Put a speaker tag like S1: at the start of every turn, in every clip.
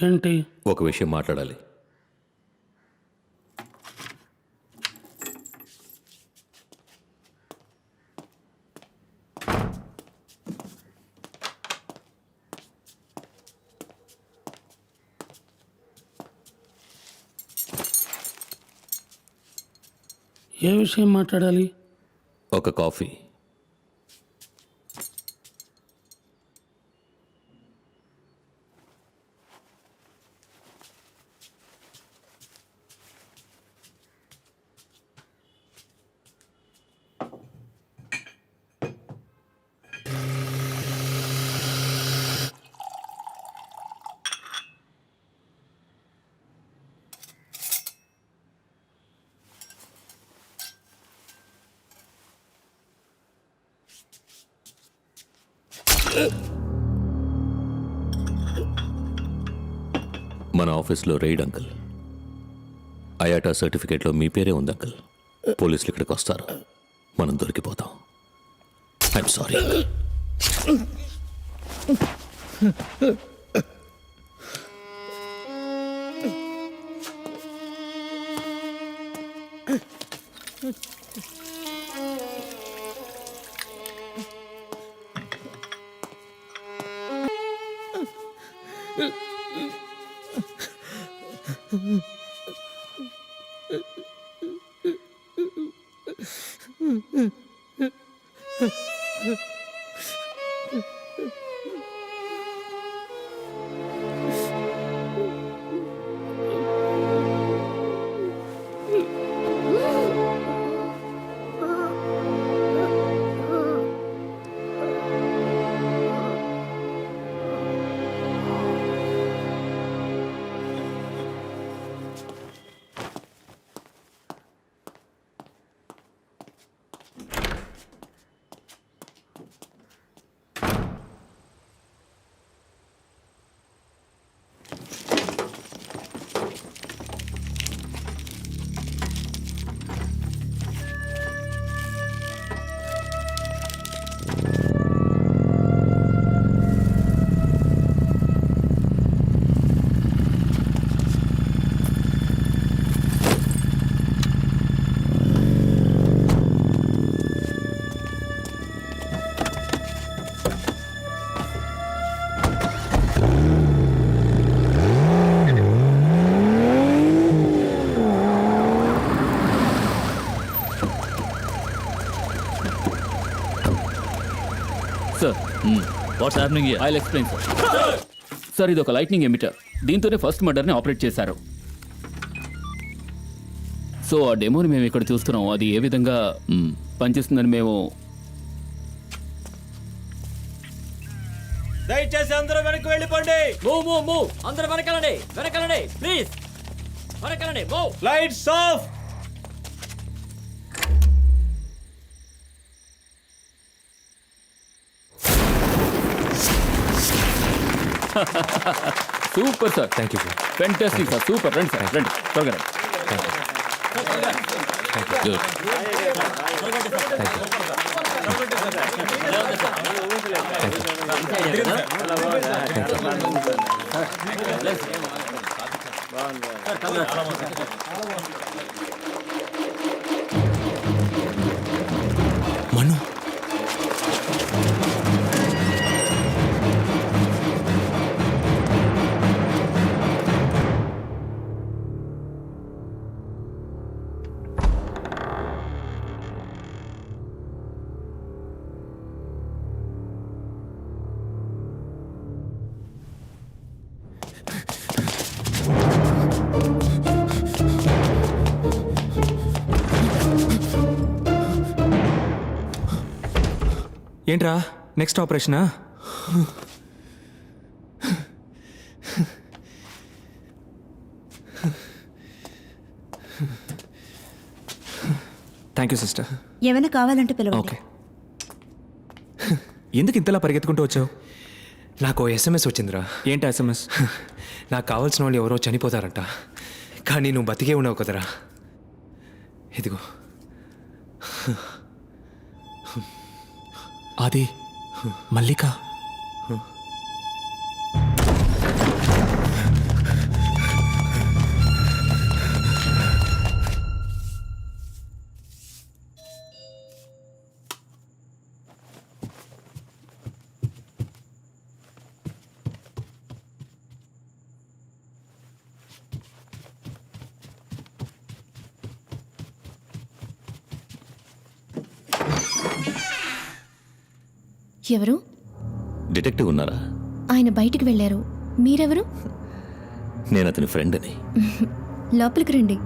S1: ఏంటి?
S2: ఒక విషయం మాట్లాడాలి.
S1: ఏ విషయం మాట్లాడాలి?
S2: ఒక కాఫీ. మన ఆఫీస్లో రైడ్ అంకుల్. అయాటా సర్టిఫికేట్లో మీ పేరే ఉంది అంకుల్. పోలీసులు ఇక్కడికి వస్తారు, మనం దొరికిపోతాం. I'm sorry uncle.
S3: Sir, what's happening here? I'll explain sir. Sir, ఇది ఒక లైట్నింగ్ ఎమిటర్. దీంతోనే ఫస్ట్ మర్డర్ని ఆపరేట్ చేశారు. సో ఆ డెమోని మేము ఇక్కడ చూస్తున్నాం. అది ఏ విధంగా పనిచేస్తుందని మేము...
S4: దయచేసి అందరూ వెనక్కి వెళ్ళిపోండి.
S5: మూవ్ అందరూ వెనకాలండి ప్లీజ్. వెనకాలండి. Move.
S4: Lights off.
S3: Super sir.
S2: Thank you sir.
S3: Fantastic sir. Super. రండి సార్, రండి త్వరగా రండి.
S2: మను,
S6: ఏంట్రా నెక్స్ట్ ఆపరేషనా? Thank you sister.
S7: ఏమైనా కావాలంటే పిలవండి.
S6: ఓకే. ఎందుకు ఇంతలా పరిగెత్తుకుంటూ వచ్చావు?
S8: నాకు SMS వచ్చిందిరా.
S6: ఏంటి SMS?
S8: నాకు కావాల్సిన వాళ్ళు ఎవరో చనిపోతారంట, కానీ నువ్వు బతికే ఉన్నావు కదరా. ఇదిగో.
S6: అది మల్లిక.
S7: ఎవరు?
S2: డిటెక్టివ్ ఉన్నారా?
S7: ఆయన బయటికి వెళ్ళారు. మీరెవరు?
S2: నేను అతని ఫ్రెండ్ అని.
S7: లోపలికి రండి.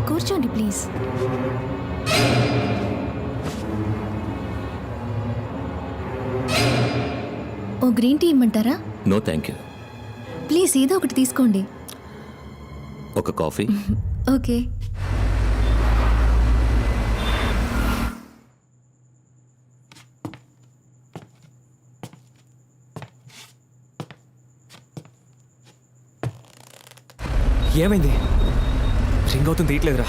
S7: కూర్చోండి ప్లీజ్. ఓ గ్రీన్ టీ ఇమ్మంటారా?
S2: No thank you.
S7: ప్లీజ్ ఏదో ఒకటి తీసుకోండి.
S2: ఒక కాఫీ.
S7: ఓకే.
S6: ఏమైంది? రింగ్ అవుతుంది, తీయట్లేదురా.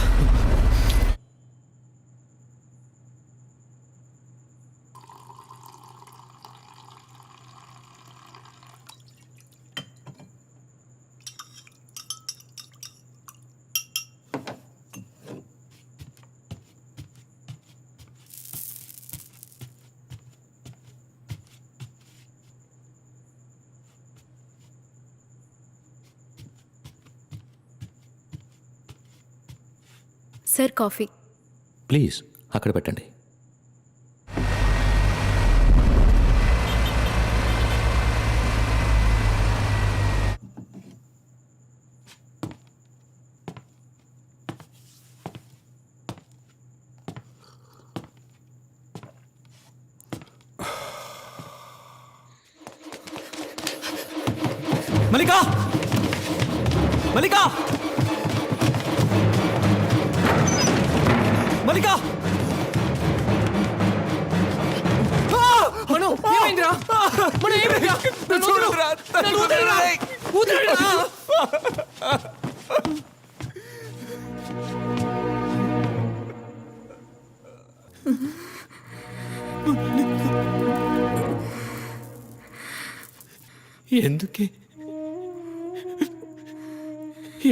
S7: Sir coffee.
S2: ప్లీజ్ అక్కడ పెట్టండి.
S6: మల్లికా! మల్లికా! మల్లికా! మను, ఏమైందిరా? మను, ఏమైందిరా? నన్ను వదలరా! నన్ను వదలరా! వదలరా!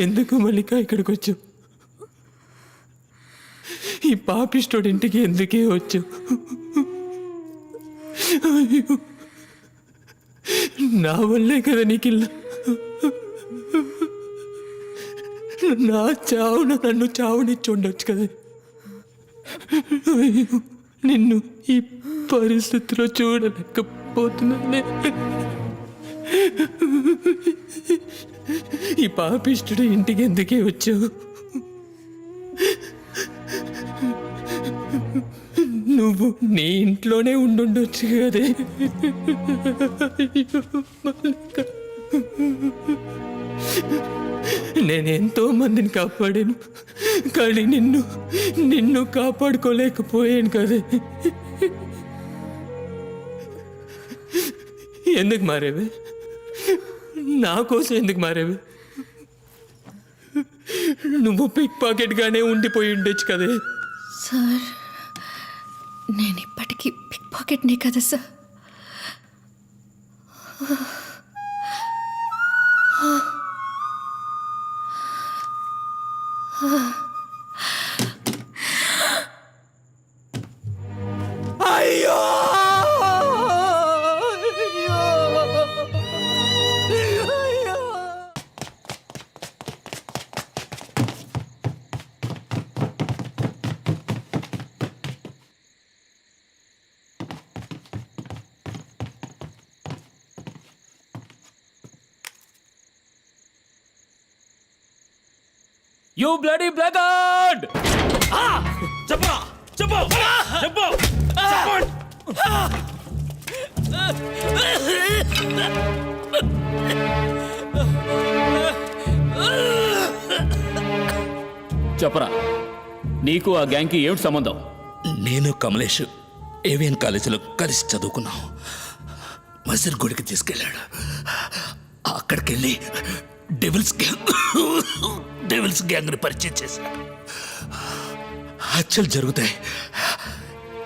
S8: ఎందుకు మల్లిక ఇక్కడికి వచ్చావు? ఈ పాపిస్టోడి ఇంటికి ఎందుకే వచ్చావు? అయ్యో, నా వల్లే కదా నీకిల్లా. నా చావున నన్ను చావునిచ్చి ఉండొచ్చు కదా. అయ్యో, నిన్ను ఈ పరిస్థితిలో చూడలేకపోతున్నానే. ఈ పాపిష్టుడు ఇంటికి ఎందుకే వచ్చావు? నువ్వు నీ ఇంట్లోనే ఉండుండొచ్చు కదే. నేనెంతో మందిని కాపాడాను, కానీ నిన్ను కాపాడుకోలేకపోయాను కదే. ఎందుకు మారేవే? నా కోసం ఎందుకు మారేవే? నువ్వు పిక్ పాకెట్గానే ఉండిపోయి ఉండొచ్చు కదే.
S7: సార్, నేను ఇప్పటికీ పిక్ పాకెట్నే కదా సార్.
S8: అయ్యో!
S3: You bloody blackguard!
S4: చెప్పరా చెప్పు చెప్పు
S3: చెప్పరా, నీకు ఆ గ్యాంగ్కి ఏమిటి సంబంధం?
S9: నేను కమలేష్ ఏవిఎన్ కాలేజీలో కలిసి చదువుకున్నాం. మసీద్ గుడికి తీసుకెళ్ళాడు. అక్కడికి వెళ్ళి డెవిల్స్ గ్యాంగ్ని పరిచయం చేశాడు. హత్యలు జరుగుతాయి,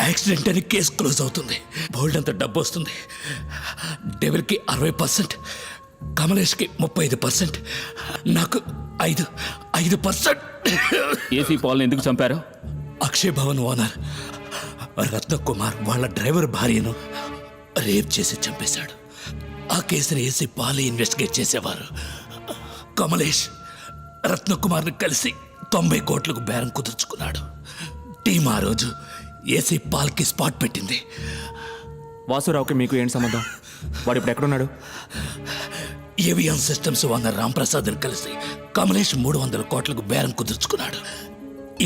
S9: యాక్సిడెంట్ అని కేసు క్లోజ్ అవుతుంది, బోల్డ్ అంత డబ్బు వస్తుంది. డెవిల్కి 60%, కమలేష్కి 35%, నాకు 5%.
S3: ఏసీ పాల్ని ఎందుకు చంపారు?
S9: అక్షయ్ భవన్ ఓనర్ రత్నకుమార్ వాళ్ళ డ్రైవర్ భార్యను రేప్ చేసి చంపేశాడు. ఆ కేసుని వేసి పాలే ఇన్వెస్టిగేట్ చేసేవారు. కమలేష్ రత్నకుమార్ని కలిసి 90 కోట్లకు బేరం కుదుర్చుకున్నాడు. టీం ఆ రోజు ఏసీ పాల్కి స్పాట్ పెట్టింది.
S6: వాసురావుకి మీకు ఏంటి సంబంధం? వాడు ఇప్పుడు ఎక్కడున్నాడు?
S9: ఏవిఎం సిస్టమ్స్ ఓనర్ రాంప్రసాద్ని కలిసి కమలేష్ 300 కోట్లకు బేరం కుదుర్చుకున్నాడు.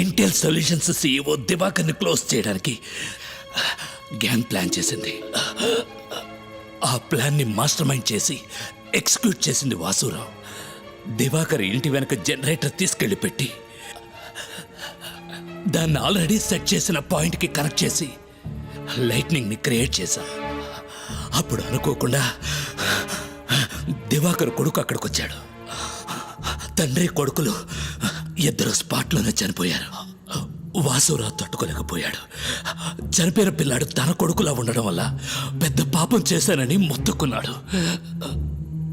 S9: ఇంటెల్ సొల్యూషన్స్ సీఈఓ దివాకర్ని క్లోజ్ చేయడానికి గ్యాంగ్ ప్లాన్ చేసింది. ఆ ప్లాన్ని మాస్టర్ మైండ్ చేసి ఎగ్జిక్యూట్ చేసింది వాసురావు. దివాకర్ ఇంటి వెనక జనరేటర్ తీసుకెళ్లి పెట్టి దాన్ని ఆల్రెడీ సెట్ చేసిన పాయింట్కి కనెక్ట్ చేసి లైట్నింగ్ని క్రియేట్ చేశాం. అప్పుడు అనుకోకుండా దివాకర్ కొడుకు అక్కడికి వచ్చాడు. తండ్రి కొడుకులు ఇద్దరు స్పాట్లోనే చనిపోయారు. వాసురావు తట్టుకోలేకపోయాడు. చనిపోయిన పిల్లాడు తన కొడుకులా ఉండడం వల్ల పెద్ద పాపం చేశానని మొత్తుకున్నాడు.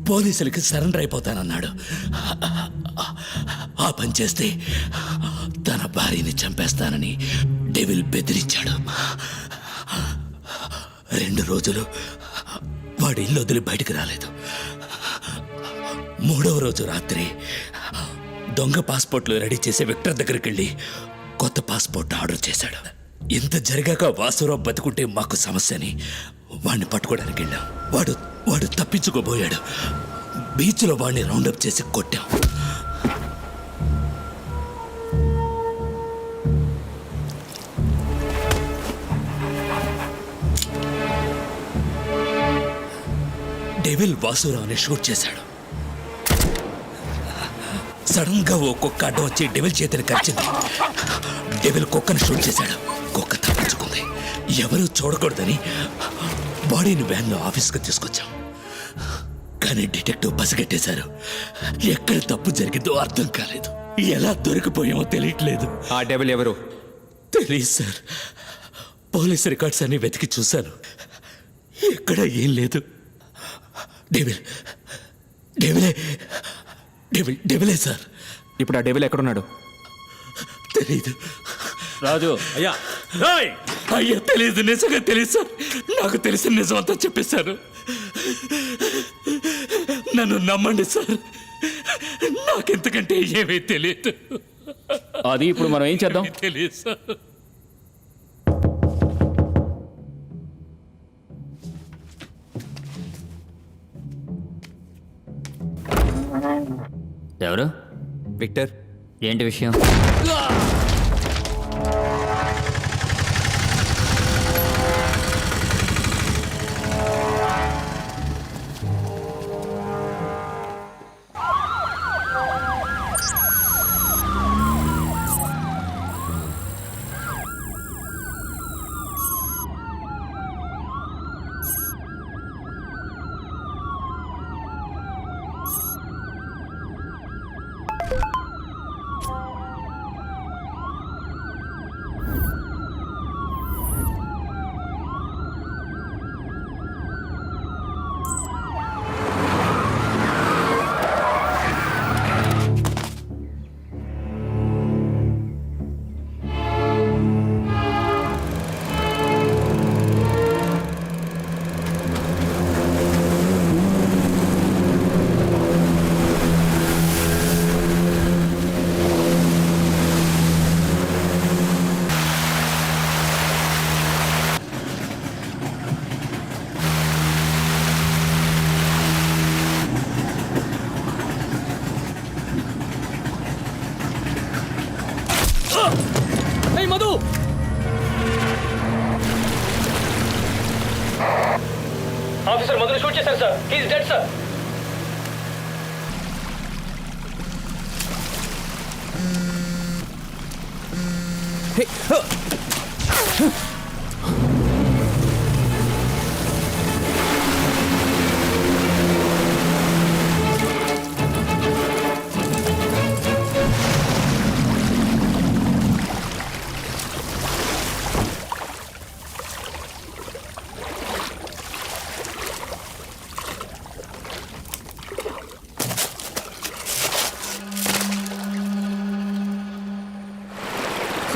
S9: పోలీసులకి సరెండర్ అయిపోతానన్నాడు. ఆ పని చేస్తే తన భార్యని చంపేస్తానని డెవిల్ బెదిరించాడు. 2 రోజులు వాడి ఇల్లు వదిలి బయటికి రాలేదు. 3వ రోజు రాత్రి దొంగ పాస్పోర్ట్లు రెడీ చేసే విక్టర్ దగ్గరికి వెళ్ళి కొత్త పాస్పోర్ట్ ఆర్డర్ చేశాడు. ఇంత జరిగాక వాసురావు బతుకుంటే మాకు సమస్యని వాడిని పట్టుకోవడానికి వెళ్ళాం. వాడు తప్పించుకోబోయాడు. బీచ్లో వాడిని రౌండప్ చేసి కొట్టాం. డెవిల్ వాసురావుని షూట్ చేశాడు. సడన్ గా ఓ కుక్క అడ్డం వచ్చి డెవిల్ చేతిని కరిచింది. డెవిల్ కుక్కను షూట్ చేశాడు. కుక్క తప్పించుకుంది. ఎవరూ చూడకూడదని బాడీని వ్యాన్లో ఆఫీస్కి తీసుకొచ్చాం. కానీ డిటెక్టివ్ పసిగట్టేశారు. ఎక్కడ తప్పు జరిగిందో అర్థం కాలేదు. ఎలా దొరికిపోయామో తెలియట్లేదు.
S8: ఆ డెవిల్ ఎవరు?
S9: తెలియదు సార్. పోలీస్ రికార్డ్స్ అన్ని వెతికి చూశాను. ఎక్కడ ఏం లేదు. డెవిలే సార్.
S6: ఇప్పుడు ఆ డెవిల్ ఎక్కడున్నాడు?
S9: తెలీదు.
S3: రాజు
S4: అయ్యా
S9: అయ్యా తెలీదు. నిజంగా తెలియదు సార్. నాకు తెలిసిన నిజం అంతా చెప్పేశారు. నన్ను నమ్మండి సార్. నాకెంతకంటే ఏమీ తెలియదు.
S3: అది ఇప్పుడు మనం ఏం చేద్దాం?
S9: తెలియదు సార్.
S5: ఎవరు?
S8: విక్టర్.
S5: ఏంటి విషయం?
S3: మధు,
S5: ఆఫీసర్ మధుని షూట్ చేశారు సార్. He's dead sir.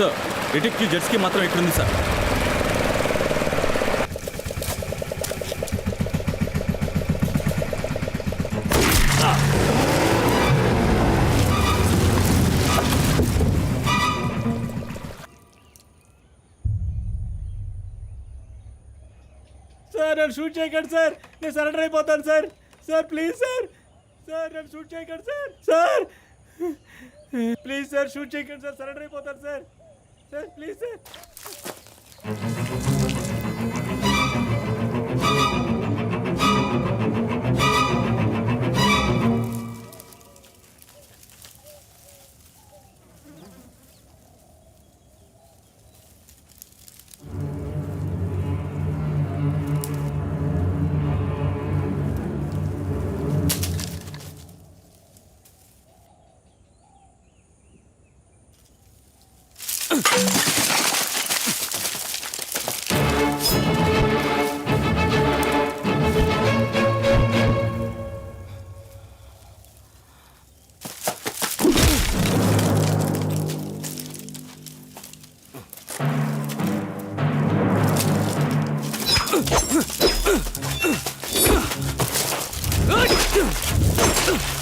S4: Sir detective jetski మాత్రం ఇక్కడ ఉంది సార్. సార్ నన్ను షూట్ చేయకండి సార్, నేను సరెండర్ అయిపోతాను sir. Sir please sir, sir నన్ను షూట్ చేయకండి sir. Sir please sir shoot చేయకండి సార్, సరెండర్ అయిపోతాను sir. Sir please sir.
S6: Hey!